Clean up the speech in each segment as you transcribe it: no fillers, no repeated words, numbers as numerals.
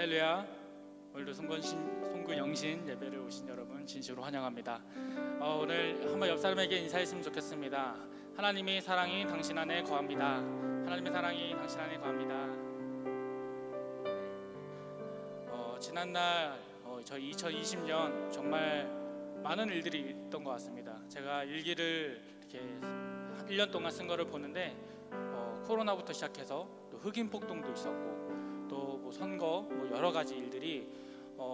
할렐루야. 오늘도 송구 영신 예배를 오신 여러분 진심으로 환영합니다. 오늘 한번 옆 사람에게 인사했으면 좋겠습니다. 하나님의 사랑이 당신 안에 거합니다. 하나님의 사랑이 당신 안에 거합니다. 지난날 저희 2020년 정말 많은 일들이 있던 것 같습니다. 제가 일기를 이렇게 1년 동안 쓴 거를 보는데 코로나부터 시작해서 또 흑인 폭동도 있었고 또 뭐 선거 뭐 여러 가지 일들이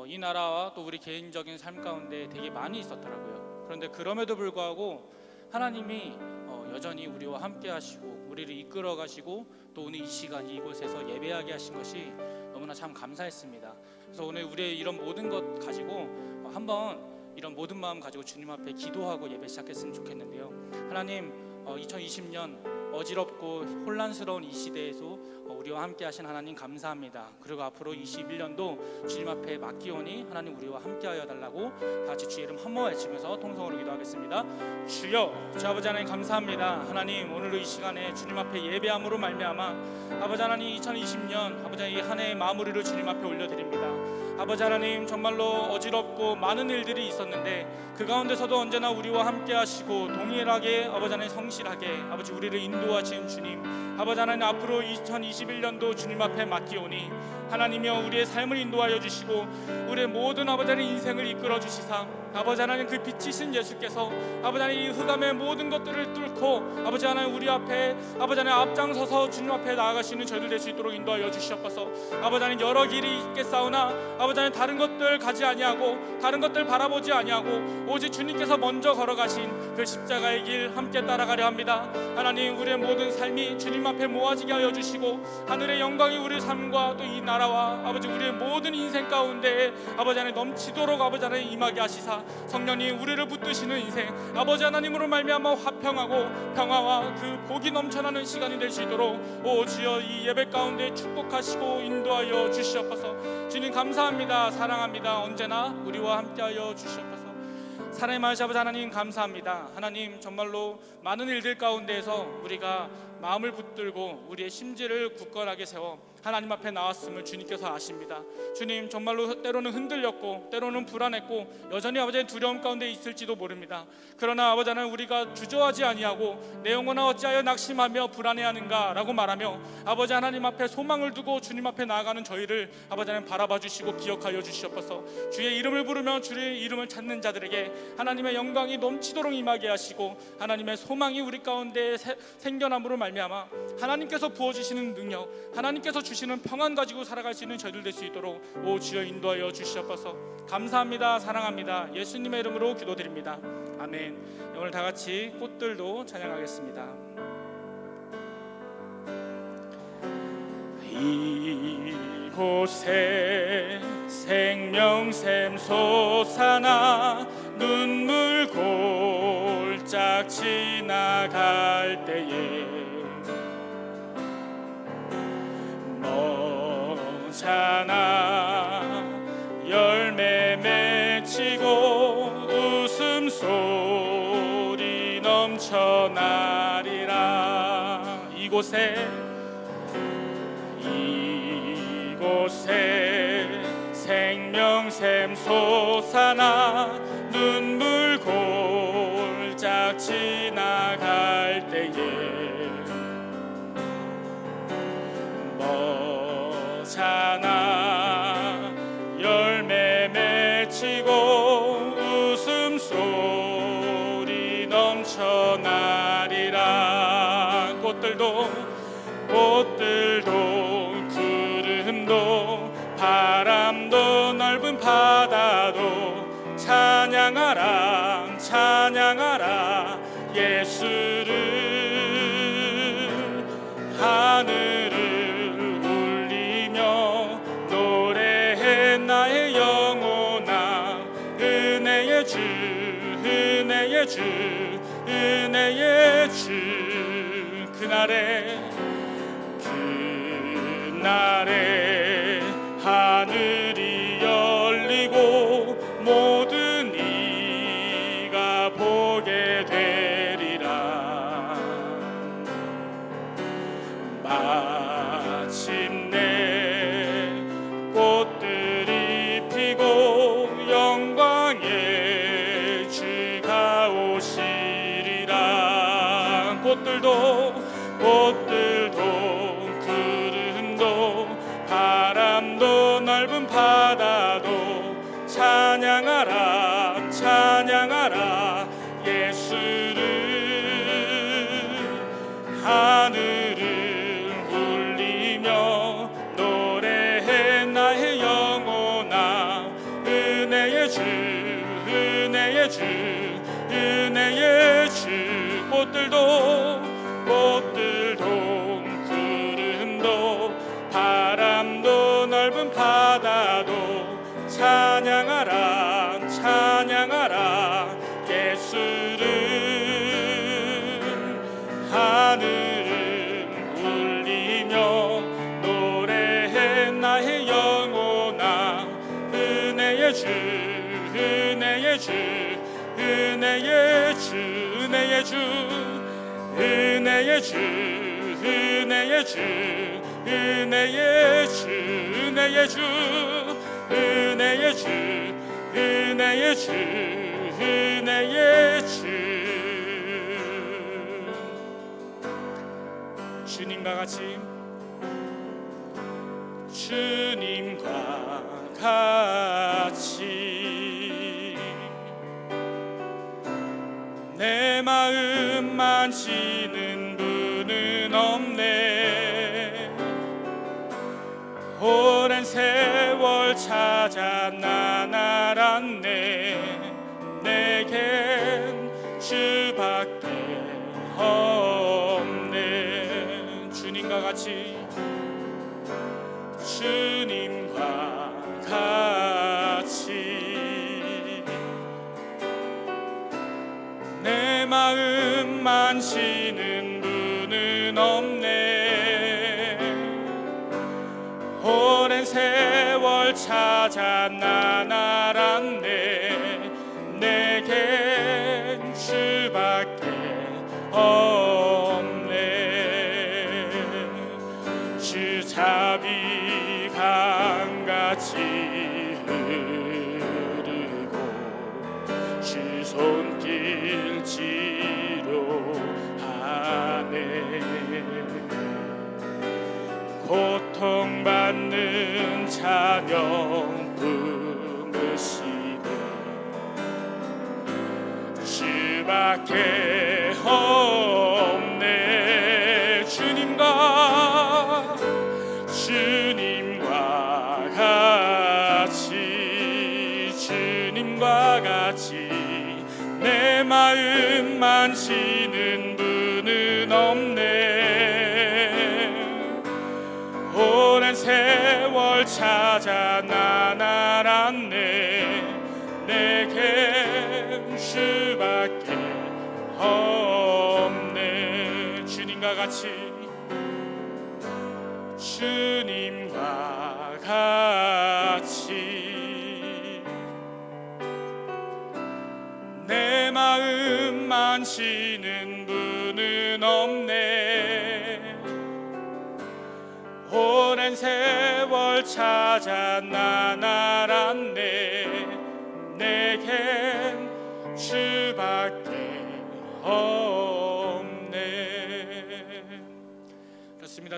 이 나라와 또 우리 개인적인 삶 가운데 되게 많이 있었더라고요. 그런데 그럼에도 불구하고 하나님이 여전히 우리와 함께 하시고 우리를 이끌어 가시고 또 오늘 이 시간 이곳에서 예배하게 하신 것이 너무나 참 감사했습니다. 그래서 오늘 우리의 이런 모든 것 가지고 한번 이런 모든 마음 가지고 주님 앞에 기도하고 예배 시작했으면 좋겠는데요. 하나님, 2020년 어지럽고 혼란스러운 이 시대에서 우리와 함께 하신 하나님 감사합니다. 그리고 앞으로 21년도 주님 앞에 맡기오니 하나님 우리와 함께 하여 달라고 다 같이 주의 이름 한 번 외치면서 통성으로 기도하겠습니다. 주여, 주 아버지 하나님 감사합니다. 하나님, 오늘도 이 시간에 주님 앞에 예배함으로 말미암아 아버지 하나님 2020년 아버지 이 한 해의 마무리를 주님 앞에 올려드립니다. 아버지 하나님, 정말로 어지럽고 많은 일들이 있었는데 그 가운데서도 언제나 우리와 함께 하시고 동일하게 아버지 하나님 성실하게 아버지 우리를 인도하신 주님, 아버지 하나님 앞으로 2021년도 주님 앞에 맡기오니 하나님이여 우리의 삶을 인도하여 주시고 우리의 모든 아버지 하나님 인생을 이끌어 주시사 아버지 하나님 그 빛이신 예수께서 아버지 하나님 이 흑암의 모든 것들을 뚫고 아버지 하나님 우리 앞에 아버지 하나님 앞장서서 주님 앞에 나아가시는 저희들 될 수 있도록 인도하여 주시옵소서. 아버지 하나님 여러 길이 있겠사오나 아버지 하나님 다른 것들 가지 아니하고 다른 것들 바라보지 아니하고 오직 주님께서 먼저 걸어가신 그 십자가의 길 함께 따라가려 합니다. 하나님, 우리의 모든 삶이 주님 앞에 모아지게 하여 주시고 하늘의 영광이 우리 삶과 또 이 나라와 아버지 우리의 모든 인생 가운데 아버지 하나님 넘치도록 아버지 하나님 임하게 하시사 성령님 우리를 붙드시는 인생 아버지 하나님으로 말미암아 화평하고 평화와 그 복이 넘쳐나는 시간이 될 수 있도록 오 주여 이 예배 가운데 축복하시고 인도하여 주시옵소서. 주님 감사합니다. 사랑합니다. 언제나 우리와 함께하여 주시옵소서. 사랑의 마으시 아버지 하나님 감사합니다. 하나님, 정말로 많은 일들 가운데에서 우리가 마음을 붙들고 우리의 심지를 굳건하게 세워 하나님 앞에 나왔음을 주님께서 아십니다. 주님, 정말로 때로는 흔들렸고 때로는 불안했고 여전히 아버지의 두려움 가운데 있을지도 모릅니다. 그러나 아버지 하나님, 우리가 주저하지 아니하고 내 영혼아 어찌하여 낙심하며 불안해하는가 라고 말하며 아버지 하나님 앞에 소망을 두고 주님 앞에 나아가는 저희를 아버지 하나님 바라봐 주시고 기억하여 주시옵소서. 주의 이름을 부르며 주의 이름을 찾는 자들에게 하나님의 영광이 넘치도록 임하게 하시고 하나님의 소망이 우리 가운데 생겨남으로 말미암아 하나님께서 부어주시는 능력, 하나님께서 주시는 평안 가지고 살아갈 수 있는 저희들 될 수 있도록 오 주여 인도하여 주시옵소서. 감사합니다. 사랑합니다. 예수님의 이름으로 기도드립니다. 아멘. 오늘 다 같이 꽃들도 찬양하겠습니다. 이곳에 생명샘 솟아나 눈물 골짝 지나갈 때에 머잖아 열매 맺히고 웃음소리 넘쳐나리라. 이곳에 생명샘 솟아나 눈물 골짝 지나갈 때에 머잖아 열매 맺히고 웃음소리 넘쳐나리라. 꽃들도 구름도 바람도 넓은 바다도 찬양하라 찬양하라 예수를. 하늘을 울리며 노래해 나의 영혼아 은혜의 주 은혜의 주 은혜의 주. 그날에 하늘이 열리고 모든 이가 보게 되리라. 마침내 꽃들 찬양하라 찬양하라 예수를 하늘을 울리며 노래해 나의 영혼아 은혜의 주 은혜의 주 은혜의 주 꽃들도 구름도 바람도 넓은 바다도 찬양하라 찬양하라 예수를 하늘을 울리며 노래해 나의 영혼아 은혜의 주 은혜의 주 은혜의 주 은혜의 주 은혜의 주 은혜의 주 은혜의 주 은혜의 주 은혜의 주 은혜의 주 은혜의 주 주님과 같이 주님과 같이 내 마음 만지는 분은 없네 오랜 세월 찾아 난 알았네 내겐 주밖에 없네 주님과 같이 주님과 같이 내 마음 만지는 분은 없네 오랜 세월 찾아 난 알았네 내겐 주밖에 없네 주 자비 강같이 흐르고 주 손길 치료하네 고통받는 자녀 품으시네 주밖에 없네 주님과 같이 내 마음 만지는 분은 없네 오랜 세월 찾아 난 알았네 내겐 주밖에 없네 주님과 같이 주님과 같이 내 마음 만지는 분은 없네 오랜 세월 찾아 난 알았네 내겐 주밖에 없네 그렇습니다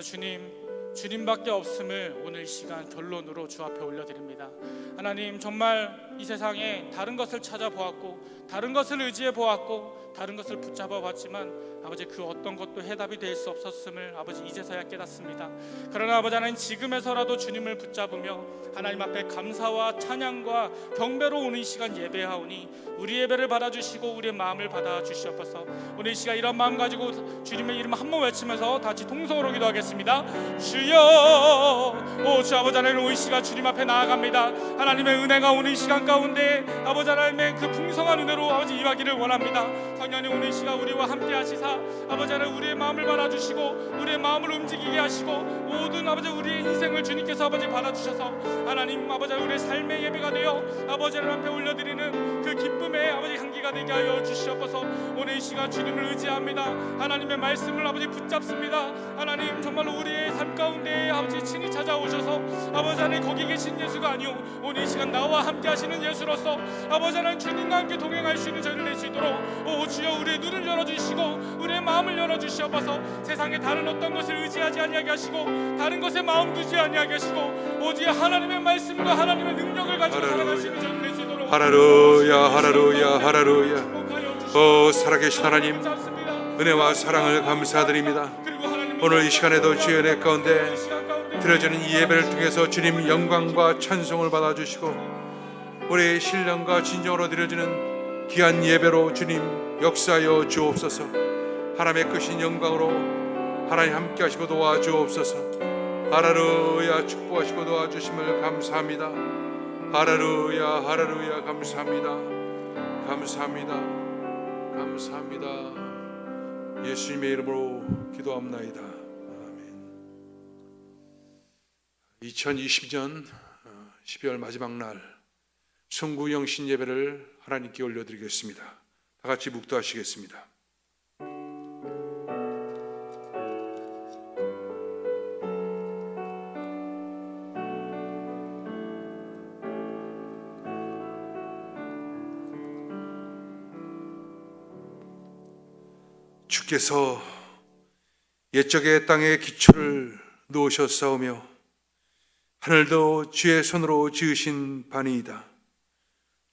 주님밖에 없음을 오늘 이 시간 결론으로 주 앞에 올려드립니다. 하나님 정말 이 세상에 다른 것을 찾아보았고 다른 것을 의지해 보았고 다른 것을 붙잡아 봤지만 아버지 그 어떤 것도 해답이 될 수 없었음을 아버지 이제서야 깨닫습니다. 그러나 아버지 하나님 지금에서라도 주님을 붙잡으며 하나님 앞에 감사와 찬양과 경배로 오는 이 시간 예배하오니 우리 예배를 받아주시고 우리의 마음을 받아주시옵소서. 오늘 이 시간 이런 마음 가지고 주님의 이름 한 번 외치면서 다시 통성으로 기도하겠습니다. 주여 오 주 아버지 하나님 오늘 이 시간 주님 앞에 나아갑니다. 하나님의 은혜가 오늘 이 시간 가운데 아버지 하나님의 그 풍성한 은혜로 아버지 임하기를 원합니다. 성령님 오늘 이 시간 우리와 함께 하시사 아버지 하나님 우리의 마음을 받아주시고 우리의 마음을 움직이게 하시고 모든 아버지 우리의 인생을 주님께서 아버지 받아주셔서 하나님 아버지 하나님 우리의 삶의 예배가 되어 아버지 하나님 앞에 올려드리는 그 기쁨의 아버지 향기가 되게 하여 주시옵소서. 오늘 이 시간 주님을 의지합니다. 하나님의 말씀을 아버지 붙잡습니다. 하나님 정말로 우리의 삶 가운데 아버지 친히 찾아오셔서 아버지 하나님 거기 계신 예수가 아니오 오늘 이 시간 나와 함께 하시는 예수로서 아버지 하나님 주님과 함께 동행할 수 있는 저희를 낼 수 있도록 오 주여 우리의 눈을 열어주시고 우리의 마음을 열어주시옵소서. 세상에 다른 어떤 것을 의지하지 아니하게 하시고 다른 것에 마음 두지 아니하게 하시고 오직 하나님의 말씀과 하나님의 능력을 가지고 살아갈 수 있는 저희를 낼 수 있도록 할렐루야 할렐루야 할렐루야. 살아계신 하나님, 은혜와 사랑을 감사드립니다. 오늘 이 시간에도 주의 은혜 가운데 드려지는 이 예배를 통해서 주님 영광과 찬송을 받아주시고 우리의 신령과 진정으로 드려지는 귀한 예배로 주님 역사하여 주옵소서. 하나님의 크신 영광으로 하나님 함께 하시고 도와주옵소서. 할렐루야. 축복하시고 도와주심을 감사합니다. 할렐루야 할렐루야. 감사합니다. 감사합니다. 감사합니다. 예수님의 이름으로 기도합나이다. 아멘. 2020년 12월 마지막 날 성구영신 예배를 하나님께 올려드리겠습니다. 다 같이 묵도하시겠습니다. 주께서 옛적의 땅에 기초를 놓으셨사오며 하늘도 주의 손으로 지으신 반이이다.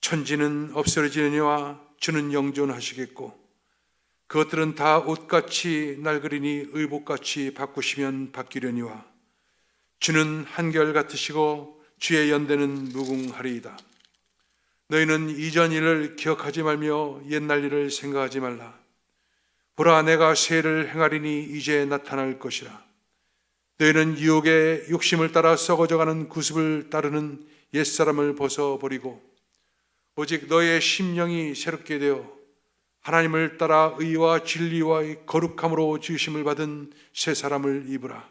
천지는 없어지느니와 주는 영존하시겠고 그것들은 다 옷같이 낡으리니 의복같이 바꾸시면 바뀌려니와 주는 한결같으시고 주의 연대는 무궁하리이다. 너희는 이전 일을 기억하지 말며 옛날 일을 생각하지 말라. 보라, 내가 새 일을 행하리니 이제 나타날 것이라. 너희는 유혹의 욕심을 따라 썩어져가는 구습을 따르는 옛사람을 벗어버리고 오직 너의 심령이 새롭게 되어 하나님을 따라 의와 진리와 거룩함으로 지으심을 받은 새 사람을 입으라.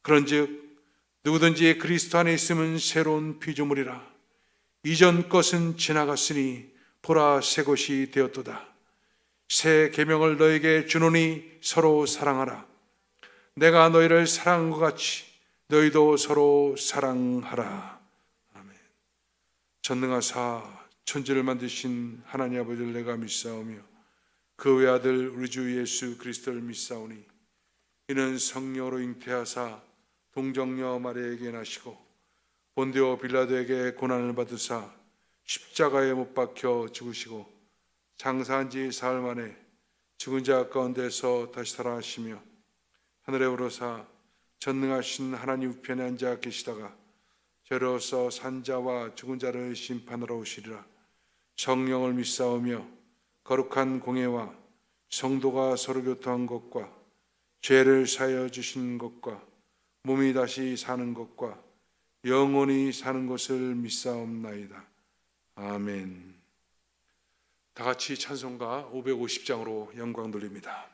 그런즉 누구든지 그리스도 안에 있으면 새로운 피조물이라. 이전 것은 지나갔으니 보라, 새 것이 되었도다. 새 계명을 너에게 주노니 서로 사랑하라. 내가 너희를 사랑한 것 같이 너희도 서로 사랑하라. 아멘. 전능하사 천지를 만드신 하나님 아버지를 내가 믿사오며 그 외아들 우리 주 예수 그리스도를 믿사오니 이는 성령으로 잉태하사 동정녀 마리아에게 나시고 본디오 빌라도에게 고난을 받으사 십자가에 못 박혀 죽으시고 장사한 지 사흘 만에 죽은 자 가운데서 다시 살아나시며 하늘에 오르사 전능하신 하나님 우편에 앉아 계시다가 저로서 산자와 죽은 자를 심판하러 오시리라. 성령을 믿사오며 거룩한 공예와 성도가 서로 교통한 것과 죄를 사하여 주신 것과 몸이 다시 사는 것과 영원히 사는 것을 믿사옵나이다. 아멘. 다 같이 찬송가 550장으로 영광 돌립니다.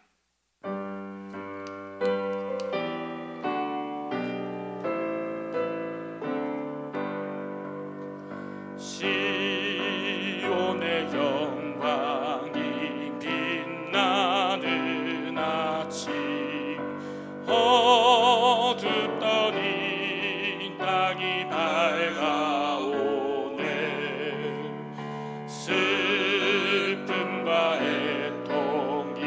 시온의 영광이 빛나는 아침 어둡던 이 땅이 밝아오네. 슬픔과 애통이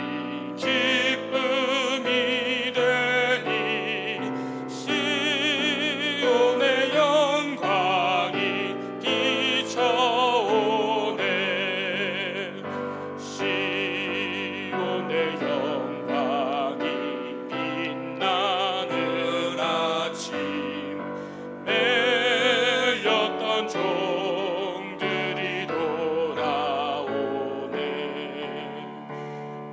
기쁨이 되니 시온의 영광이 비춰오네. 시온의 영광이 빛나는 아침 매였던 종들이 돌아오네.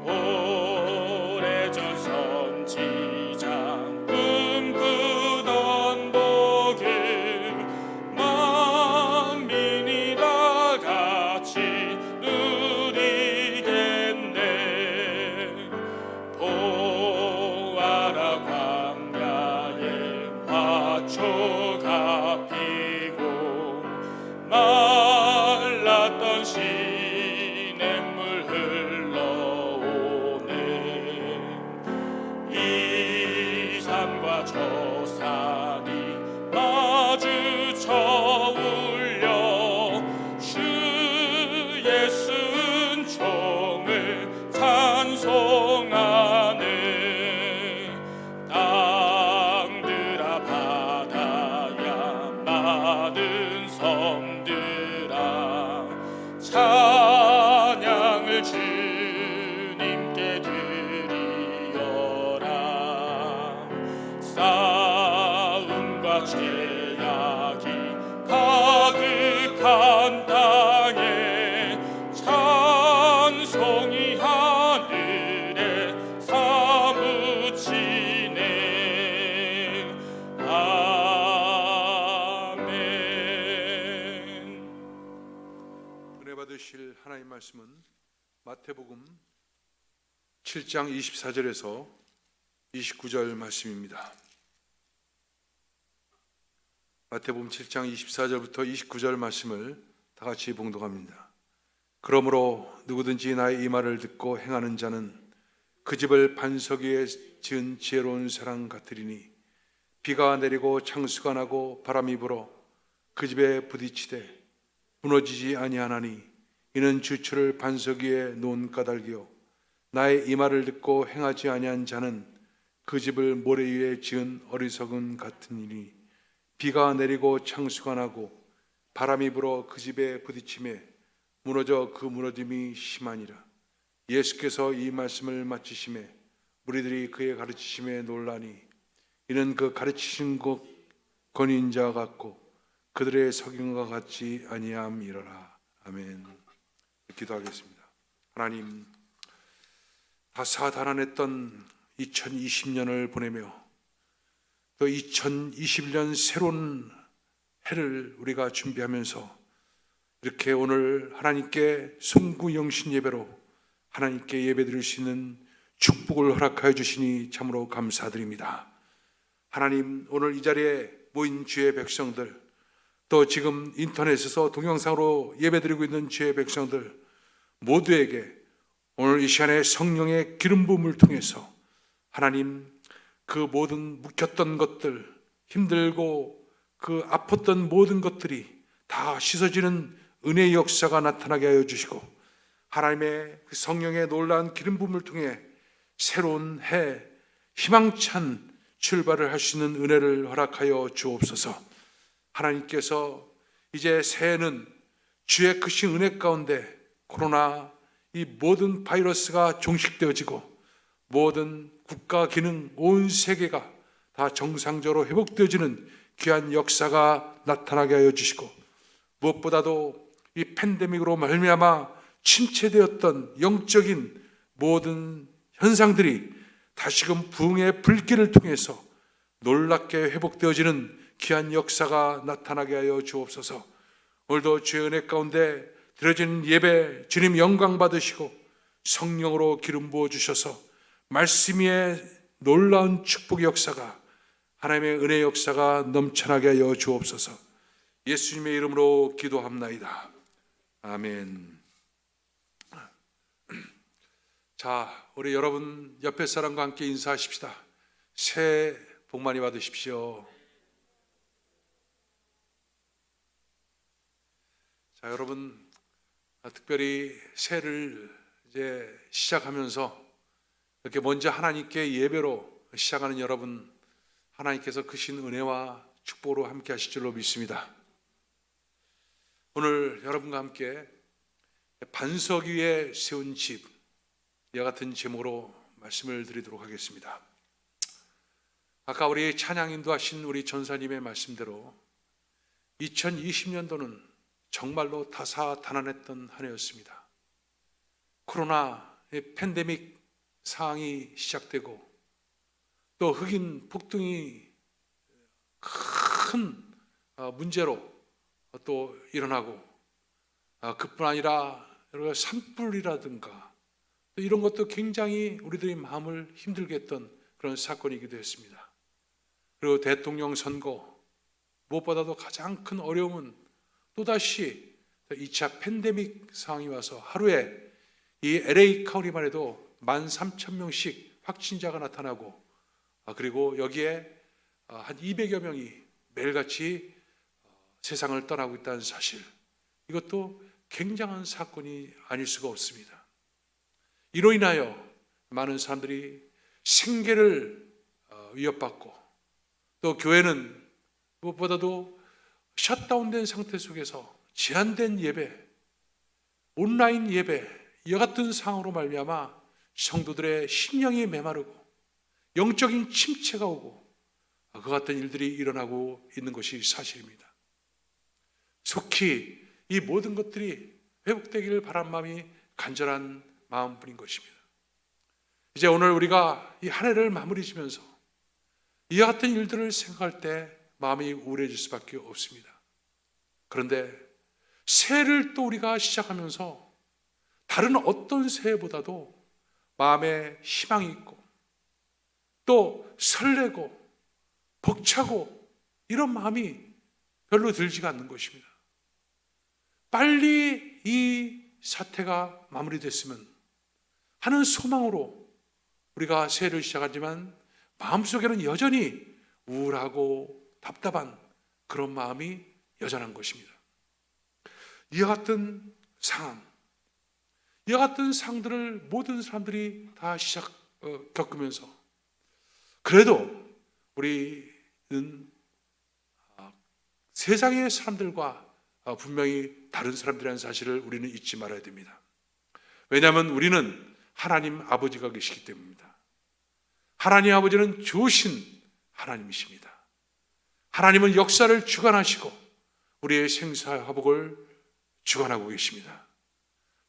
오래전 선지자 꿈꾸던 복을 만민이 다 같이 누리겠네. 보아라, 광야에 화초가 피고 말랐던 시냇물 흘러오네. 이 산과 저 산이 마주쳐 울려 주의 순종을 찬송하네. 땅들아 바다야 많은 섬들아 받으실 하나님 말씀은 마태복음 7장 24절에서 29절 말씀입니다. 마태복음 7장 24절부터 29절 말씀을 다 같이 봉독합니다. 그러므로 누구든지 나의 이 말을 듣고 행하는 자는 그 집을 반석 위에 지은 지혜로운 사람 같으리니 비가 내리고 창수가 나고 바람이 불어 그 집에 부딪히되 무너지지 아니하나니 이는 주추를 반석 위에 놓은 까닭이요 나의 이 말을 듣고 행하지 아니한 자는 그 집을 모래 위에 지은 어리석은 같으니 비가 내리고 창수가 나고 바람이 불어 그 집에 부딪히매 무너져 그 무너짐이 심하니라. 예수께서 이 말씀을 마치시매 무리들이 그의 가르치심에 놀라니 이는 그 가르치신 것 권위인자 같고 그들의 석임과 같지 아니함이로라. 아멘. 기도하겠습니다. 하나님, 다사다난했던 2020년을 보내며 또 2021년 새로운 해를 우리가 준비하면서 이렇게 오늘 하나님께 송구영신 예배로 하나님께 예배드릴 수 있는 축복을 허락하여 주시니 참으로 감사드립니다. 하나님, 오늘 이 자리에 모인 주의 백성들, 또 지금 인터넷에서 동영상으로 예배드리고 있는 주의 백성들 모두에게 오늘 이 시간에 성령의 기름 부음을 통해서 하나님, 그 모든 묵혔던 것들, 힘들고 그 아팠던 모든 것들이 다 씻어지는 은혜의 역사가 나타나게 하여 주시고 하나님의 그 성령의 놀라운 기름 부음을 통해 새로운 해, 희망찬 출발을 할 수 있는 은혜를 허락하여 주옵소서. 하나님께서 이제 새해는 주의 크신 은혜 가운데 코로나 이 모든 바이러스가 종식되어지고 모든 국가 기능 온 세계가 다 정상적으로 회복되어지는 귀한 역사가 나타나게 하여 주시고 무엇보다도 이 팬데믹으로 말미암아 침체되었던 영적인 모든 현상들이 다시금 부흥의 불길을 통해서 놀랍게 회복되어지는 귀한 역사가 나타나게 하여 주옵소서. 오늘도 주의 은혜 가운데 드려지는 예배 주님 영광 받으시고 성령으로 기름 부어 주셔서 말씀 위에 놀라운 축복의 역사가 하나님의 은혜의 역사가 넘쳐나게 하여 주옵소서. 예수님의 이름으로 기도합나이다. 아멘. 자, 우리 여러분 옆에 사람과 함께 인사하십시다. 새해 복 많이 받으십시오. 자, 여러분, 특별히 새해를 이제 시작하면서 이렇게 먼저 하나님께 예배로 시작하는 여러분, 하나님께서 크신 은혜와 축복으로 함께 하실 줄로 믿습니다. 오늘 여러분과 함께 반석 위에 세운 집, 이와 같은 제목으로 말씀을 드리도록 하겠습니다. 아까 우리 찬양 인도하신 우리 전사님의 말씀대로 2020년도는 정말로 다사다난했던 한 해였습니다. 코로나 팬데믹 상황이 시작되고 또 흑인 폭등이 큰 문제로 또 일어나고 그뿐 아니라 여러 가지 산불이라든가 또 이런 것도 굉장히 우리들의 마음을 힘들게 했던 그런 사건이기도 했습니다. 그리고 대통령 선거, 무엇보다도 가장 큰 어려움은 또다시 2차 팬데믹 상황이 와서 하루에 이 LA 카운티만 해도 13,000명씩 확진자가 나타나고 그리고 여기에 한 200여 명이 매일같이 세상을 떠나고 있다는 사실, 이것도 굉장한 사건이 아닐 수가 없습니다. 이로 인하여 많은 사람들이 생계를 위협받고 또 교회는 무엇보다도 셧다운된 상태 속에서 제한된 예배, 온라인 예배, 이와 같은 상황으로 말미암아 성도들의 심령이 메마르고 영적인 침체가 오고 그 같은 일들이 일어나고 있는 것이 사실입니다. 속히 이 모든 것들이 회복되기를 바란 마음이 간절한 마음뿐인 것입니다. 이제 오늘 우리가 이 한 해를 마무리 지면서 이와 같은 일들을 생각할 때 마음이 우울해질 수밖에 없습니다. 그런데 새해를 또 우리가 시작하면서 다른 어떤 새해보다도 마음에 희망이 있고 또 설레고 벅차고 이런 마음이 별로 들지가 않는 것입니다. 빨리 이 사태가 마무리됐으면 하는 소망으로 우리가 새해를 시작하지만 마음속에는 여전히 우울하고 답답한 그런 마음이 여전한 것입니다. 이와 같은 상황, 이와 같은 상황들을 모든 사람들이 다 겪으면서 그래도 우리는 세상의 사람들과 분명히 다른 사람들이라는 사실을 우리는 잊지 말아야 됩니다. 왜냐하면 우리는 하나님 아버지가 계시기 때문입니다. 하나님 아버지는 좋으신 하나님이십니다. 하나님은 역사를 주관하시고 우리의 생사화복을 주관하고 계십니다.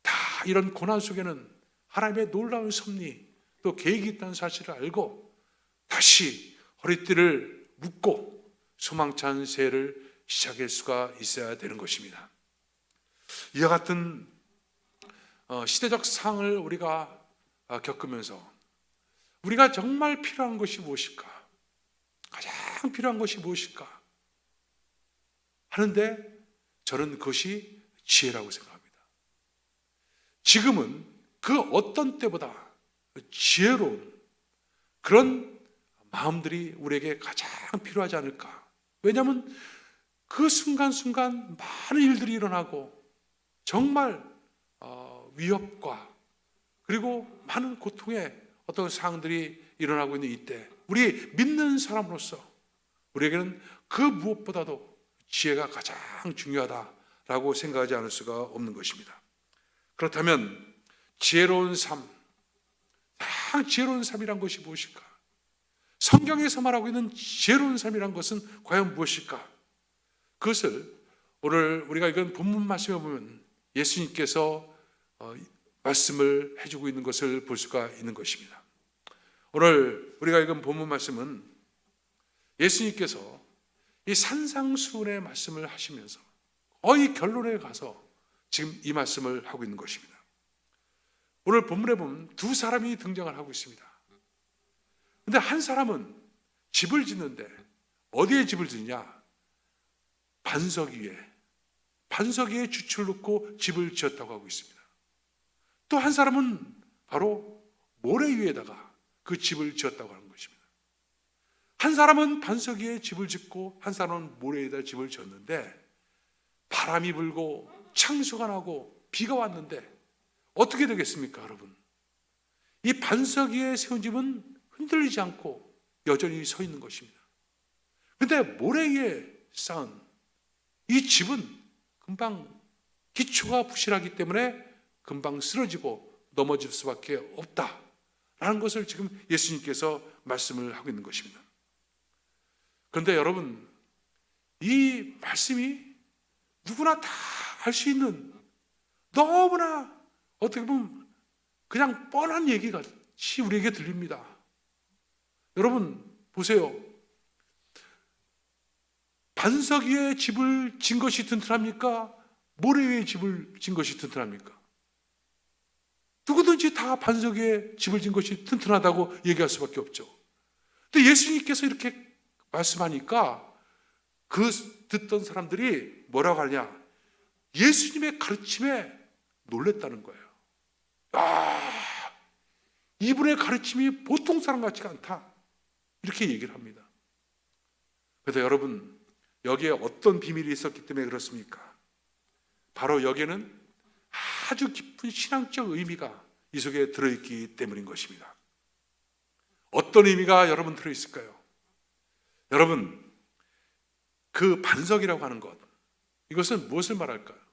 다 이런 고난 속에는 하나님의 놀라운 섭리 또 계획이 있다는 사실을 알고 다시 허리띠를 묶고 소망찬 새해를 시작할 수가 있어야 되는 것입니다. 이와 같은 시대적 상황을 우리가 겪으면서 우리가 정말 필요한 것이 무엇일까? 가장 필요한 것이 무엇일까? 하는데 저는 그것이 지혜라고 생각합니다. 지금은 그 어떤 때보다 지혜로운 그런 마음들이 우리에게 가장 필요하지 않을까? 왜냐하면 그 순간순간 많은 일들이 일어나고 정말 위협과 그리고 많은 고통의 어떤 상황들이 일어나고 있는 이때 우리 믿는 사람으로서 우리에게는 그 무엇보다도 지혜가 가장 중요하다라고 생각하지 않을 수가 없는 것입니다. 그렇다면 지혜로운 삶, 가장 지혜로운 삶이란 것이 무엇일까? 성경에서 말하고 있는 지혜로운 삶이란 것은 과연 무엇일까? 그것을 오늘 우리가 읽은 본문 말씀에 보면 예수님께서 말씀을 해주고 있는 것을 볼 수가 있는 것입니다. 오늘 우리가 읽은 본문 말씀은 예수님께서 이 산상수훈의 말씀을 하시면서 거의 결론에 가서 지금 이 말씀을 하고 있는 것입니다. 오늘 본문에 보면 두 사람이 등장을 하고 있습니다. 그런데 한 사람은 집을 짓는데 어디에 집을 짓냐? 반석 위에 주추를 놓고 집을 지었다고 하고 있습니다. 또 한 사람은 바로 모래 위에다가 그 집을 지었다고 하는 것입니다. 한 사람은 반석 위에 집을 짓고 한 사람은 모래 위에다 집을 지었는데 바람이 불고 창수가 나고 비가 왔는데 어떻게 되겠습니까, 여러분? 이 반석 위에 세운 집은 흔들리지 않고 여전히 서 있는 것입니다. 그런데 모래 위에 쌓은 이 집은 금방 기초가 부실하기 때문에 금방 쓰러지고 넘어질 수밖에 없다라는 것을 지금 예수님께서 말씀을 하고 있는 것입니다. 그런데 여러분, 이 말씀이 누구나 다 알 수 있는 너무나 어떻게 보면 그냥 뻔한 얘기 같이 우리에게 들립니다. 여러분 보세요. 반석 위에 집을 진 것이 튼튼합니까? 모래 위에 집을 진 것이 튼튼합니까? 누구든지 다 반석 위에 집을 진 것이 튼튼하다고 얘기할 수밖에 없죠. 근데 예수님께서 이렇게 말씀하니까 그 듣던 사람들이 뭐라고 하냐? 예수님의 가르침에 놀랬다는 거예요. 이분의 가르침이 보통 사람 같지가 않다. 이렇게 얘기를 합니다. 그래서 여러분, 여기에 어떤 비밀이 있었기 때문에 그렇습니까? 바로 여기에는 아주 깊은 신앙적 의미가 이 속에 들어있기 때문인 것입니다. 어떤 의미가 여러분 들어있을까요? 여러분, 그 반석이라고 하는 것, 이것은 무엇을 말할까요?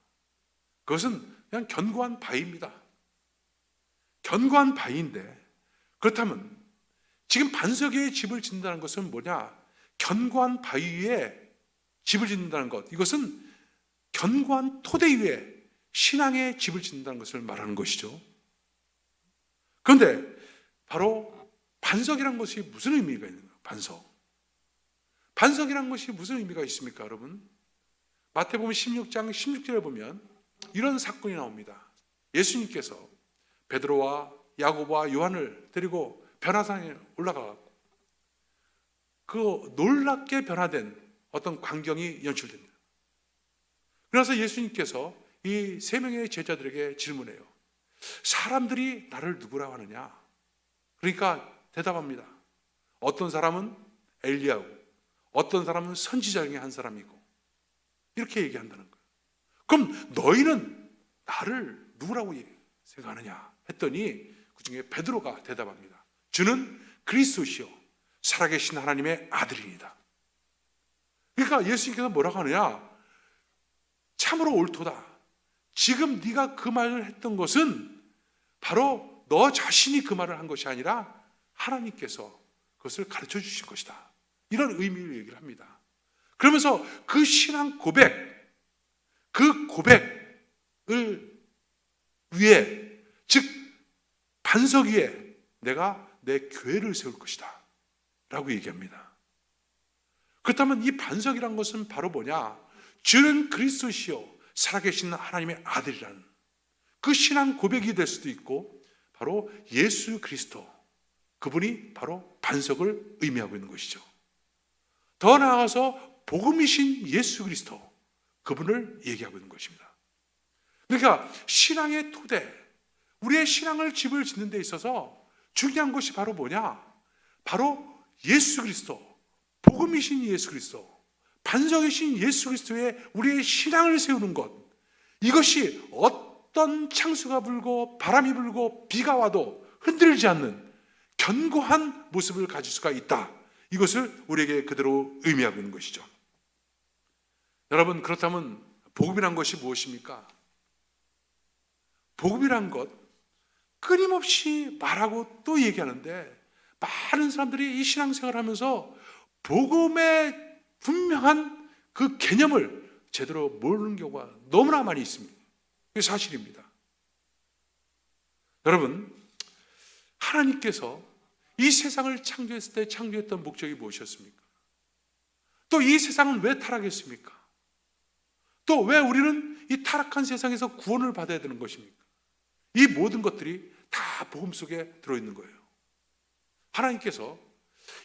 그것은 그냥 견고한 바위입니다. 견고한 바위인데, 그렇다면 지금 반석 위에 집을 짓는다는 것은 뭐냐? 견고한 바위 위에 집을 짓는다는 것, 이것은 견고한 토대 위에 신앙의 집을 짓는다는 것을 말하는 것이죠. 그런데 바로 반석이란 것이 무슨 의미가 있는가? 반석이란 것이 무슨 의미가 있습니까, 여러분? 마태복음 16장 16절에 보면 이런 사건이 나옵니다. 예수님께서 베드로와 야고보와 요한을 데리고 변화산에 올라가고 그 놀랍게 변화된 어떤 광경이 연출됩니다. 그래서 예수님께서 이 세 명의 제자들에게 질문해요. 사람들이 나를 누구라고 하느냐? 그러니까 대답합니다. 어떤 사람은 엘리야고, 어떤 사람은 선지자 중에 한 사람이고, 이렇게 얘기한다는 거예요. 그럼 너희는 나를 누구라고 생각하느냐? 했더니 그 중에 베드로가 대답합니다. 주는 그리스도시요 살아계신 하나님의 아들이니다. 그러니까 예수님께서 뭐라고 하느냐? 참으로 옳도다. 지금 네가 그 말을 했던 것은 바로 너 자신이 그 말을 한 것이 아니라 하나님께서 그것을 가르쳐 주신 것이다. 이런 의미를 얘기를 합니다. 그러면서 그 신앙 고백, 그 고백을 위해, 즉 반석 위에 내가 내 교회를 세울 것이다 라고 얘기합니다. 그렇다면 이 반석이란 것은 바로 뭐냐? 주는 그리스도시요 살아계신 하나님의 아들이라는 그 신앙 고백이 될 수도 있고, 바로 예수 그리스도, 그분이 바로 반석을 의미하고 있는 것이죠. 더 나아가서 복음이신 예수 그리스도, 그분을 얘기하고 있는 것입니다. 그러니까 신앙의 토대, 우리의 신앙을 집을 짓는 데 있어서 중요한 것이 바로 뭐냐? 바로 예수 그리스도, 복음이신 예수 그리스도, 반석이신 예수 그리스도에 우리의 신앙을 세우는 것, 이것이 어떤 창수가 불고 바람이 불고 비가 와도 흔들리지 않는 견고한 모습을 가질 수가 있다. 이것을 우리에게 그대로 의미하고 있는 것이죠. 여러분, 그렇다면 복음이란 것이 무엇입니까? 복음이란 것 끊임없이 말하고 또 얘기하는데, 많은 사람들이 이 신앙생활을 하면서 복음의 분명한 그 개념을 제대로 모르는 경우가 너무나 많이 있습니다. 그게 사실입니다. 여러분, 하나님께서 이 세상을 창조했을 때 창조했던 목적이 무엇이었습니까? 또 이 세상은 왜 타락했습니까? 또 왜 우리는 이 타락한 세상에서 구원을 받아야 되는 것입니까? 이 모든 것들이 다 복음 속에 들어있는 거예요. 하나님께서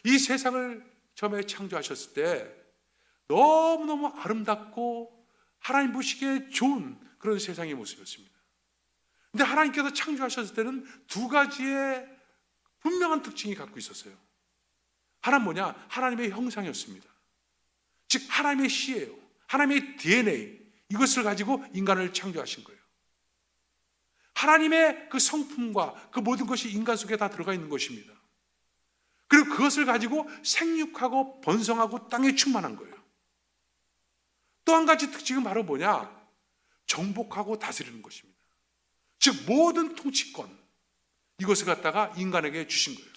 이 세상을 처음에 창조하셨을 때 너무너무 아름답고 하나님 보시기에 좋은 그런 세상의 모습이었습니다. 근데 하나님께서 창조하셨을 때는 두 가지의 분명한 특징이 갖고 있었어요. 하나는 뭐냐? 하나님의 형상이었습니다. 즉 하나님의 씨예요. 하나님의 DNA, 이것을 가지고 인간을 창조하신 거예요. 하나님의 그 성품과 그 모든 것이 인간 속에 다 들어가 있는 것입니다. 그리고 그것을 가지고 생육하고 번성하고 땅에 충만한 거예요. 또 한 가지 특징은 바로 뭐냐? 정복하고 다스리는 것입니다. 즉 모든 통치권, 이것을 갖다가 인간에게 주신 거예요.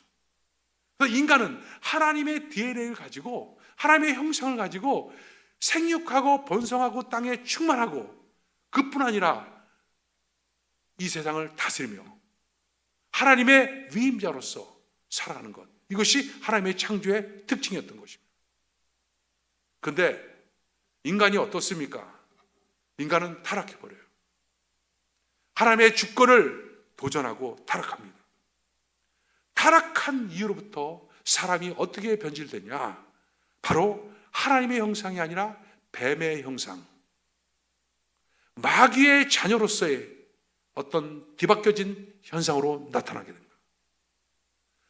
그래서 인간은 하나님의 DNA를 가지고, 하나님의 형상을 가지고 생육하고 번성하고 땅에 충만하고, 그뿐 아니라 이 세상을 다스리며 하나님의 위임자로서 살아가는 것, 이것이 하나님의 창조의 특징이었던 것입니다. 그런데 인간이 어떻습니까? 인간은 타락해버려요. 하나님의 주권을 도전하고 타락합니다. 타락한 이후로부터 사람이 어떻게 변질되냐? 바로 하나님의 형상이 아니라 뱀의 형상, 마귀의 자녀로서의 어떤 뒤바뀌어진 현상으로 나타나게 됩니다.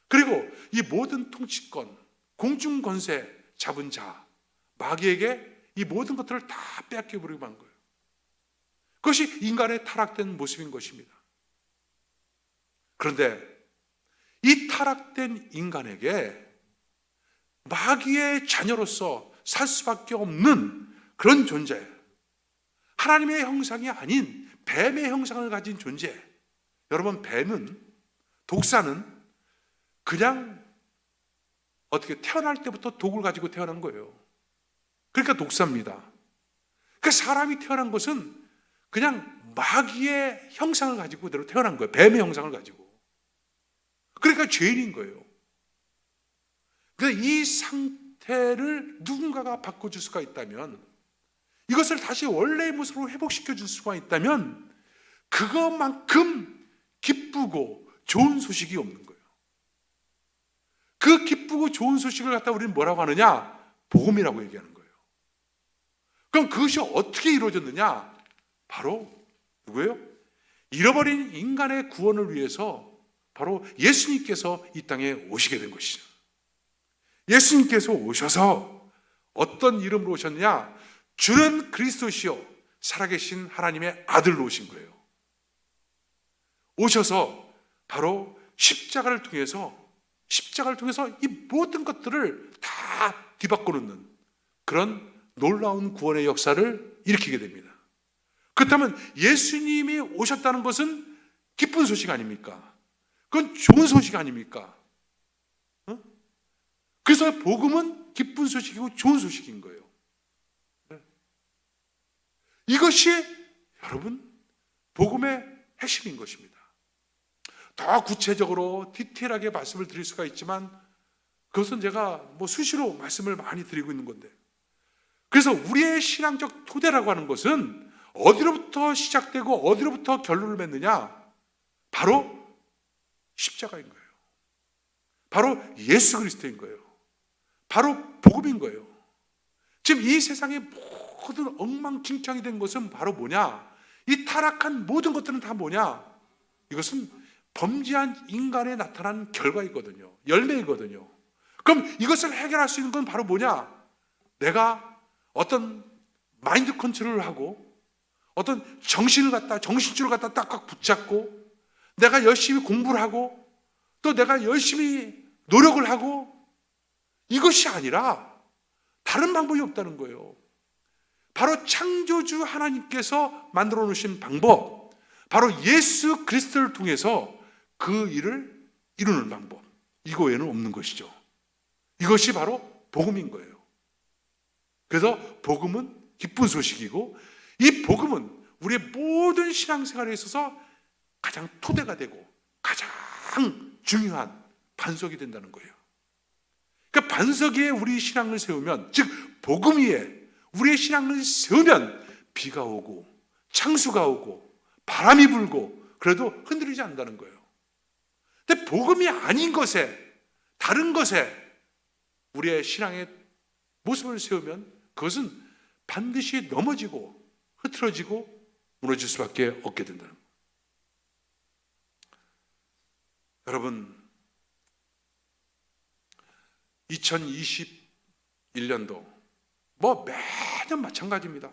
그리고 이 모든 통치권, 공중 권세 잡은 자, 마귀에게 이 모든 것들을 다 빼앗겨버리고 만 거예요. 그것이 인간의 타락된 모습인 것입니다. 그런데 이 타락된 인간에게 마귀의 자녀로서 살 수밖에 없는 그런 존재, 하나님의 형상이 아닌 뱀의 형상을 가진 존재. 여러분, 뱀은, 독사는 그냥 어떻게 태어날 때부터 독을 가지고 태어난 거예요. 그러니까 독사입니다. 그러니까 사람이 태어난 것은 그냥 마귀의 형상을 가지고 그대로 태어난 거예요. 뱀의 형상을 가지고. 그러니까 죄인인 거예요. 그러니까 이 상태를 누군가가 바꿔줄 수가 있다면, 이것을 다시 원래의 모습으로 회복시켜 줄 수가 있다면 그것만큼 기쁘고 좋은 소식이 없는 거예요. 그 기쁘고 좋은 소식을 갖다 우리는 뭐라고 하느냐? 복음이라고 얘기하는 거예요. 그럼 그것이 어떻게 이루어졌느냐? 바로 누구예요? 잃어버린 인간의 구원을 위해서 바로 예수님께서 이 땅에 오시게 된 것이죠. 예수님께서 오셔서 어떤 이름으로 오셨느냐? 주는 그리스도시요 살아계신 하나님의 아들로 오신 거예요. 오셔서 바로 십자가를 통해서 이 모든 것들을 다 뒤바꿔 놓는 그런 놀라운 구원의 역사를 일으키게 됩니다. 그렇다면 예수님이 오셨다는 것은 기쁜 소식 아닙니까? 그건 좋은 소식 아닙니까? 그래서 복음은 기쁜 소식이고 좋은 소식인 거예요. 이것이 여러분 복음의 핵심인 것입니다. 더 구체적으로 디테일하게 말씀을 드릴 수가 있지만 그것은 제가 수시로 말씀을 많이 드리고 있는 건데, 그래서 우리의 신앙적 토대라고 하는 것은 어디로부터 시작되고 어디로부터 결론을 맺느냐? 바로 십자가인 거예요. 바로 예수 그리스도인 거예요. 바로 복음인 거예요. 지금 이 세상의 모든 엉망진창이 된 것은 바로 뭐냐? 이 타락한 모든 것들은 다 뭐냐? 이것은 범죄한 인간에 나타난 결과이거든요. 열매이거든요. 그럼 이것을 해결할 수 있는 건 바로 뭐냐? 내가 어떤 마인드 컨트롤을 하고 어떤 정신줄을 갖다 딱딱 붙잡고 내가 열심히 공부를 하고 또 내가 열심히 노력을 하고 이것이 아니라 다른 방법이 없다는 거예요. 바로 창조주 하나님께서 만들어 놓으신 방법, 바로 예수 그리스도를 통해서 그 일을 이루는 방법, 이거 외에는 없는 것이죠. 이것이 바로 복음인 거예요. 그래서 복음은 기쁜 소식이고 이 복음은 우리의 모든 신앙생활에 있어서 가장 토대가 되고 가장 중요한 반석이 된다는 거예요. 그러니까 반석 위에 우리 신앙을 세우면, 즉 복음 위에 우리의 신앙을 세우면 비가 오고 창수가 오고 바람이 불고 그래도 흔들리지 않는다는 거예요. 근데 복음이 아닌 것에, 다른 것에 우리의 신앙의 모습을 세우면 그것은 반드시 넘어지고 흐트러지고 무너질 수밖에 없게 된다는 거예요. 여러분, 2021년도 매년 마찬가지입니다.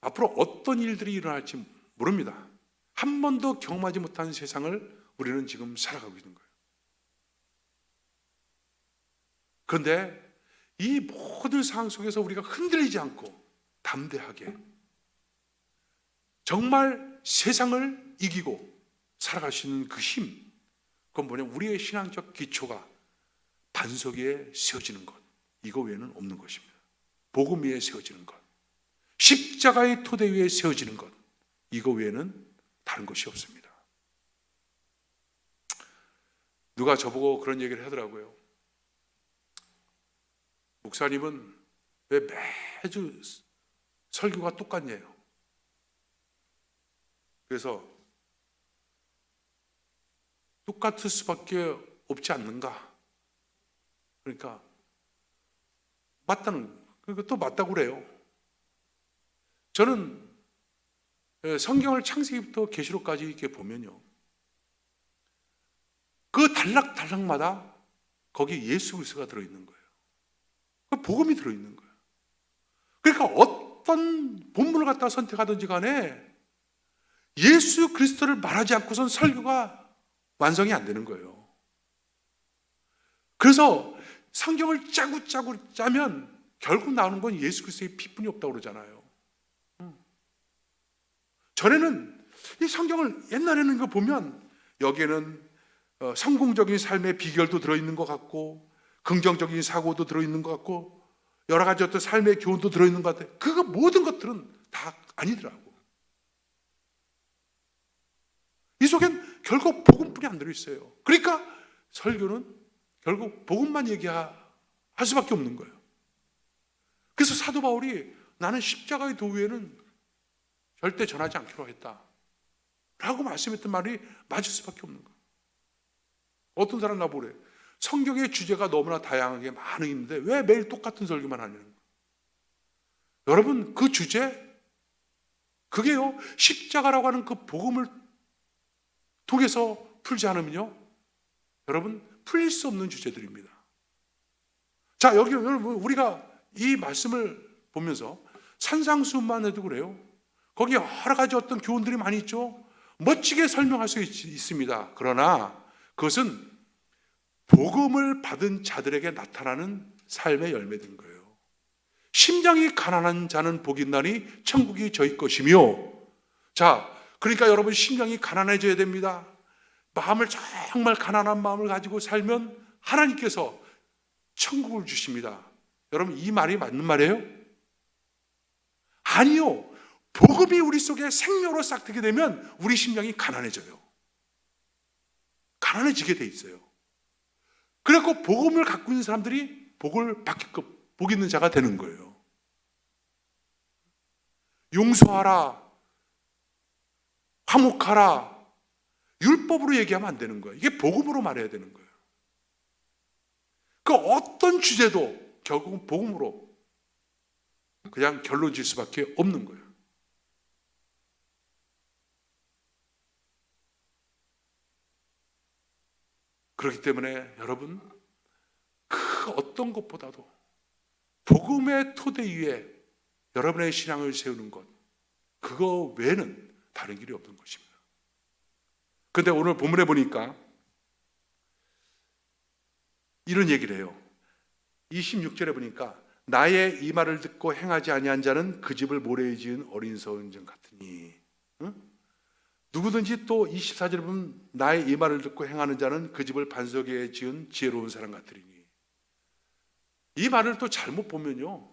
앞으로 어떤 일들이 일어날지 모릅니다. 한 번도 경험하지 못한 세상을 우리는 지금 살아가고 있는 거예요. 그런데 이 모든 상황 속에서 우리가 흔들리지 않고 담대하게 정말 세상을 이기고 살아갈 수 있는 그 힘, 그건 뭐냐? 우리의 신앙적 기초가 반석 위에 세워지는 것, 이거 외에는 없는 것입니다. 복음 위에 세워지는 것, 십자가의 토대 위에 세워지는 것, 이거 외에는 다른 것이 없습니다. 누가 저보고 그런 얘기를 하더라고요. 목사님은 왜 매주 설교가 똑같냐요? 그래서 똑같을 수밖에 없지 않는가? 그러니까 그러니까 또 맞다고 그래요. 저는 성경을 창세기부터 계시록까지 이렇게 보면요, 그 단락마다 거기 예수 그리스도가 들어있는 거예요. 그 복음이 들어있는 거예요. 그러니까 어떤 본문을 갖다가 선택하든지 간에 예수 그리스도를 말하지 않고선 설교가 완성이 안 되는 거예요. 그래서 성경을 짜고 짜면 결국 나오는 건 예수 그리스도의 피뿐이 없다고 그러잖아요. 전에는 이 성경을 옛날에는 이거 보면 여기에는 성공적인 삶의 비결도 들어있는 것 같고 긍정적인 사고도 들어있는 것 같고 여러 가지 어떤 삶의 교훈도 들어있는 것 같아요. 그거 모든 것들은 다 아니더라고. 이 속엔 결국 복음뿐이 안 들어있어요. 그러니까 설교는 결국 복음만 얘기할 수밖에 없는 거예요. 그래서 사도 바울이 나는 십자가의 도위에는 절대 전하지 않기로 하겠다 라고 말씀했던 말이 맞을 수밖에 없는 거예요. 어떤 사람 나보래. 성경의 주제가 너무나 다양하게 많이 있는데 왜 매일 똑같은 설교만 하냐는 거예요. 여러분, 그 주제, 그게요, 십자가라고 하는 그 복음을 통해서 풀지 않으면요, 여러분, 풀릴 수 없는 주제들입니다. 자, 여기 여러분, 우리가 이 말씀을 보면서 산상수훈만 해도 그래요. 거기 여러 가지 어떤 교훈들이 많이 있죠. 멋지게 설명할 수 있습니다. 그러나 그것은 복음을 받은 자들에게 나타나는 삶의 열매된 거예요. 심장이 가난한 자는 복이 있나니 천국이 저희 것이며. 자, 그러니까 여러분, 심장이 가난해져야 됩니다. 마음을 정말 가난한 마음을 가지고 살면 하나님께서 천국을 주십니다. 여러분, 이 말이 맞는 말이에요? 아니요. 복음이 우리 속에 생명으로 싹트게 되면 우리 심장이 가난해져요. 가난해지게 돼 있어요. 그래서 복음을 갖고 있는 사람들이 복을 받게끔 복 있는 자가 되는 거예요. 용서하라, 화목하라, 율법으로 얘기하면 안 되는 거예요. 이게 복음으로 말해야 되는 거예요. 그 어떤 주제도 결국은 복음으로 그냥 결론 질 수밖에 없는 거예요. 그렇기 때문에 여러분, 그 어떤 것보다도 복음의 토대 위에 여러분의 신앙을 세우는 것, 그거 외에는 다른 길이 없는 것입니다. 그런데 오늘 본문에 보니까 이런 얘기를 해요. 26절에 보니까 나의 이 말을 듣고 행하지 아니한 자는 그 집을 모래에 지은 어린 성전 같으니. 응? 누구든지 또 24절에 보면 나의 이 말을 듣고 행하는 자는 그 집을 반석에 지은 지혜로운 사람 같으리니. 이 말을 또 잘못 보면요,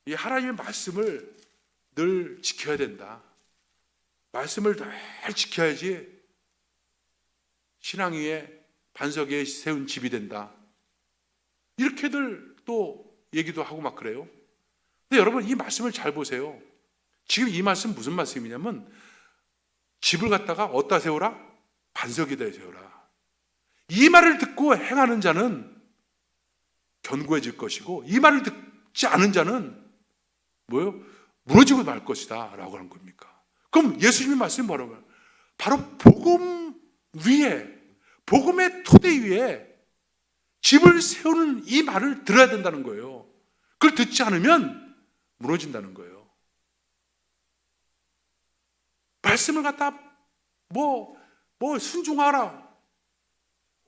이 하나님의 말씀을 늘 지켜야 된다. 말씀을 늘 지켜야지 신앙 위에 반석 위에 세운 집이 된다. 이렇게들 또 얘기도 하고 막 그래요. 근데 여러분, 이 말씀을 잘 보세요. 지금 이 말씀 무슨 말씀이냐면 집을 갖다가 어디다 세우라? 반석에다 세우라. 이 말을 듣고 행하는 자는 견고해질 것이고 이 말을 듣지 않은 자는 뭐예요? 무너지고 말 것이다 라고 하는 겁니까? 그럼 예수님의 말씀이 뭐라고 해요? 바로 복음 위에, 복음의 토대 위에 집을 세우는 이 말을 들어야 된다는 거예요. 그걸 듣지 않으면 무너진다는 거예요. 말씀을 갖다 순종하라.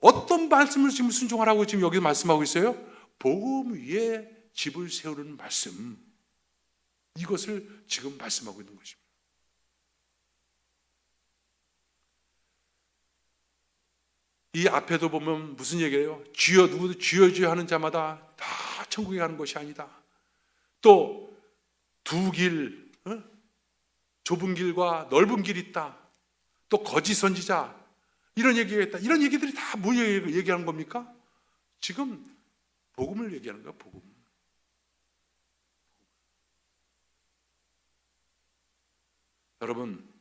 어떤 말씀을 지금 순종하라고 지금 여기 말씀하고 있어요? 복음 위에 집을 세우는 말씀. 이것을 지금 말씀하고 있는 것입니다. 이 앞에도 보면 무슨 얘기예요? 주여, 누구도 주여 주여 하는 자마다 다 천국에 가는 것이 아니다. 또 두 길, 좁은 길과 넓은 길이 있다. 또 거짓 선지자, 이런 얘기가 있다. 이런 얘기들이 다 뭐 얘기하는 겁니까? 지금 복음을 얘기하는 거야, 복음. 여러분,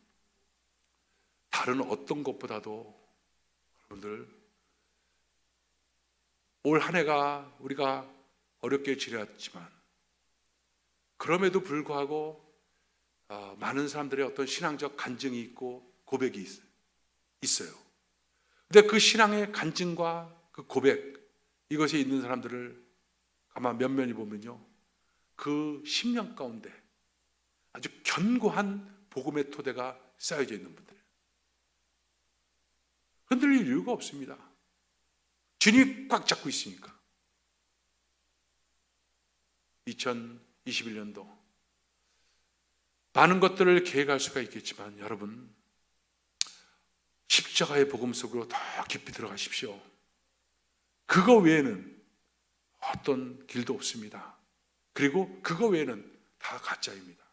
다른 어떤 것보다도 여러분들, 올 한 해가 우리가 어렵게 지내왔지만 그럼에도 불구하고 많은 사람들의 어떤 신앙적 간증이 있고 고백이 있어요. 근데 그 신앙의 간증과 그 고백, 이것이 있는 사람들을 아마 면면히 보면요, 그 10년 가운데 아주 견고한 복음의 토대가 쌓여져 있는 분들, 흔들릴 이유가 없습니다. 주님이 꽉 잡고 있으니까. 2021년도 많은 것들을 계획할 수가 있겠지만 여러분, 십자가의 복음 속으로 더 깊이 들어가십시오. 그거 외에는 어떤 길도 없습니다. 그리고 그거 외에는 다 가짜입니다.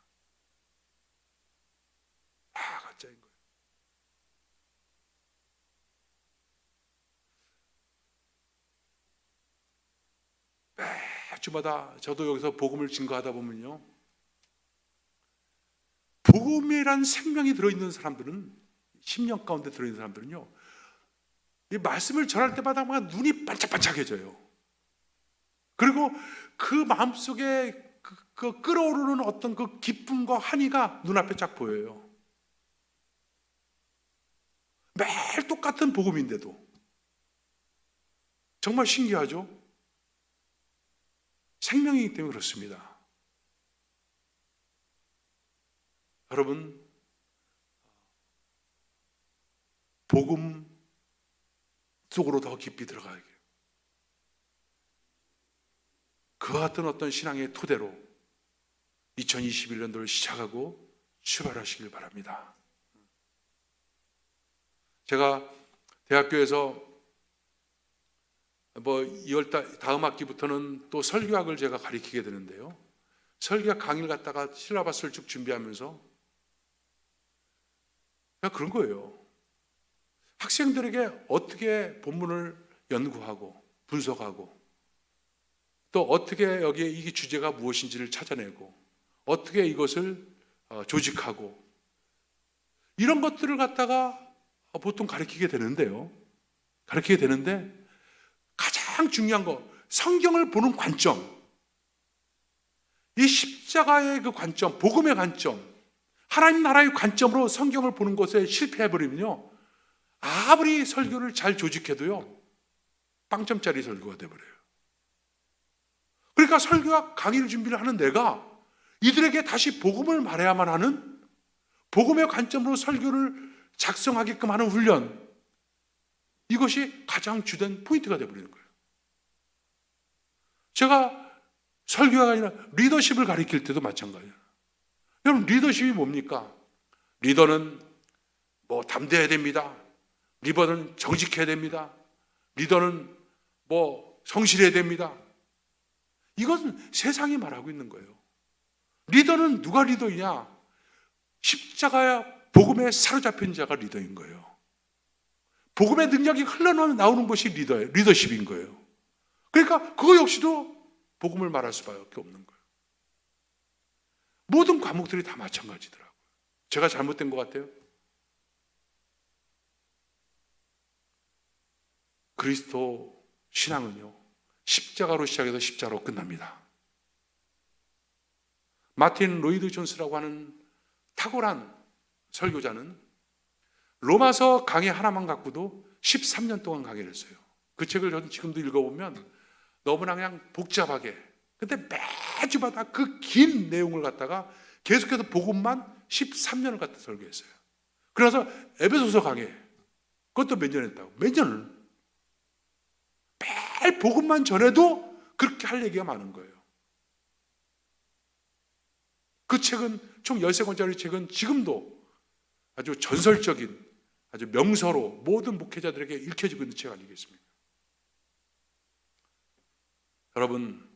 다 가짜인 거예요. 매주마다 저도 여기서 복음을 증거하다 보면요, 복음이란 생명이 들어있는 사람들은, 심령 가운데 들어있는 사람들은요, 이 말씀을 전할 때마다 막 눈이 반짝반짝해져요. 그리고 그 마음속에 그 끓어오르는 어떤 그 기쁨과 환희가 눈앞에 쫙 보여요. 매일 똑같은 복음인데도. 정말 신기하죠? 생명이기 때문에 그렇습니다. 여러분, 복음 속으로 더 깊이 들어가야 해요. 그와 같은 어떤 신앙의 토대로 2021년도를 시작하고 출발하시길 바랍니다. 제가 대학교에서 2월달 다음 학기부터는 또 설교학을 제가 가르치게 되는데요. 설교학 강의를 갖다가 실라바스를 쭉 준비하면서 그냥 그런 거예요. 학생들에게 어떻게 본문을 연구하고 분석하고 또 어떻게 여기에 이 주제가 무엇인지를 찾아내고 어떻게 이것을 조직하고 이런 것들을 갖다가 보통 가르치게 되는데요. 가르치게 되는데 가장 중요한 거, 성경을 보는 관점, 이 십자가의 그 관점, 복음의 관점, 하나님 나라의 관점으로 성경을 보는 것에 실패해버리면요, 아무리 설교를 잘 조직해도요, 빵점짜리 설교가 돼버려요. 그러니까 설교와 강의를 준비를 하는 내가 이들에게 다시 복음을 말해야만 하는, 복음의 관점으로 설교를 작성하게끔 하는 훈련, 이것이 가장 주된 포인트가 되어버리는 거예요. 제가 설교가 아니라 리더십을 가르칠 때도 마찬가지예요. 여러분, 리더십이 뭡니까? 리더는 담대해야 됩니다. 리더는 정직해야 됩니다. 리더는 성실해야 됩니다. 이것은 세상이 말하고 있는 거예요. 리더는 누가 리더이냐? 십자가야 복음에 사로잡힌 자가 리더인 거예요. 복음의 능력이 흘러나오는 것이 리더십인 거예요. 그러니까 그거 역시도 복음을 말할 수밖에 없는 거예요. 모든 과목들이 다 마찬가지더라고요. 제가 잘못된 것 같아요? 그리스도 신앙은요, 십자가로 시작해서 십자가로 끝납니다. 마틴 로이드 존스라고 하는 탁월한 설교자는 로마서 강의 하나만 갖고도 13년 동안 강의를 했어요. 그 책을 저는 지금도 읽어보면 너무나 그냥 복잡하게, 근데 매주마다 그 긴 내용을 갖다가 계속해서 복음만 13년을 갖다 설교했어요. 그래서 에베소서 강의, 그것도 몇 년 했다고. 몇 년을. 매일 복음만 전해도 그렇게 할 얘기가 많은 거예요. 그 책은 총 13권짜리 책은 지금도 아주 전설적인, 아주 명서로 모든 목회자들에게 읽혀지고 있는 책 아니겠습니까? 여러분,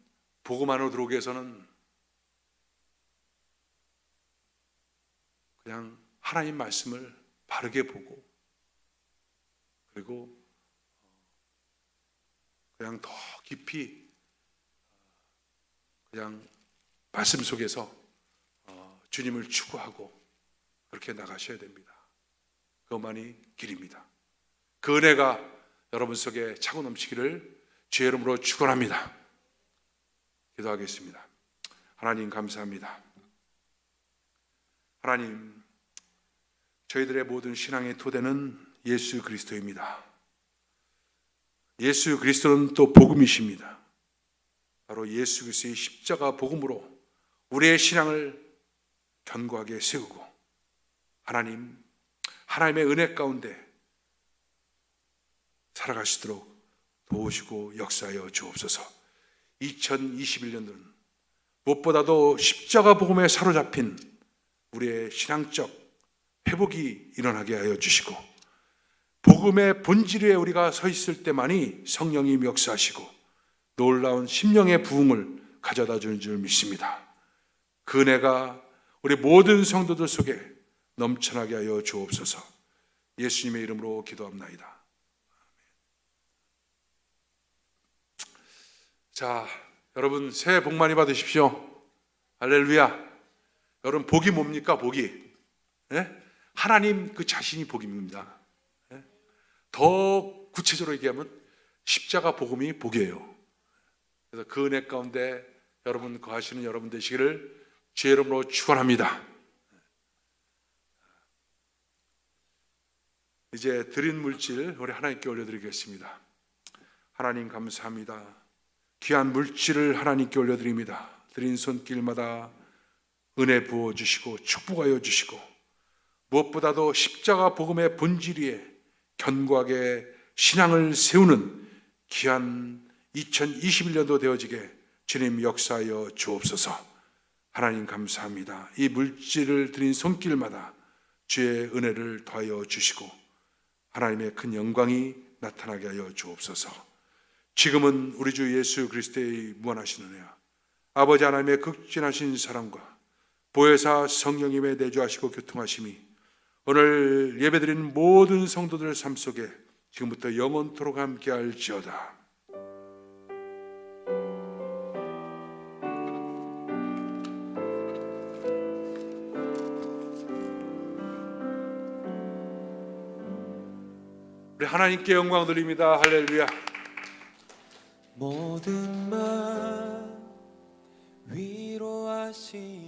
복음 안으로 들어오기 위해서는 그냥 하나님 말씀을 바르게 보고, 그리고 그냥 더 깊이 그냥 말씀 속에서 주님을 추구하고 그렇게 나가셔야 됩니다. 그것만이 길입니다. 그 은혜가 여러분 속에 차고 넘치기를 주의 이름으로 축원합니다. 기도하겠습니다. 하나님, 감사합니다. 하나님, 저희들의 모든 신앙의 토대는 예수 그리스도입니다. 예수 그리스도는 또 복음이십니다. 바로 예수 그리스도의 십자가 복음으로 우리의 신앙을 견고하게 세우고 하나님의 은혜 가운데 살아갈 수 있도록 도우시고 역사하여 주옵소서. 2021년도는 무엇보다도 십자가 복음에 사로잡힌 우리의 신앙적 회복이 일어나게 하여 주시고, 복음의 본질 위에 우리가 서 있을 때만이 성령이 역사하시고 놀라운 심령의 부흥을 가져다 주는 줄 믿습니다. 그 은혜가 우리 모든 성도들 속에 넘쳐나게 하여 주옵소서. 예수님의 이름으로 기도합나이다. 자, 여러분 새해 복 많이 받으십시오. 할렐루야. 여러분, 복이 뭡니까? 복이 예? 하나님 그 자신이 복입니다. 예? 더 구체적으로 얘기하면 십자가 복음이 복이에요. 그래서 그 은혜 가운데 여러분 거하시는 여러분 되시기를 주의 이름으로 축원합니다. 이제 드린 물질 우리 하나님께 올려드리겠습니다. 하나님 감사합니다. 귀한 물질을 하나님께 올려드립니다. 드린 손길마다 은혜 부어주시고 축복하여 주시고 무엇보다도 십자가 복음의 본질 위에 견고하게 신앙을 세우는 귀한 2021년도 되어지게 주님 역사하여 주옵소서. 하나님 감사합니다. 이 물질을 드린 손길마다 주의 은혜를 더하여 주시고 하나님의 큰 영광이 나타나게 하여 주옵소서. 지금은 우리 주 예수 그리스도의 무한하신 은혜와 아버지 하나님의 극진하신 사랑과 보혜사 성령님의 내주하시고 교통하심이 오늘 예배드린 모든 성도들 삶 속에 지금부터 영원토록 함께할지어다. 우리 하나님께 영광 드립니다. 할렐루야. 모든 말 위로하시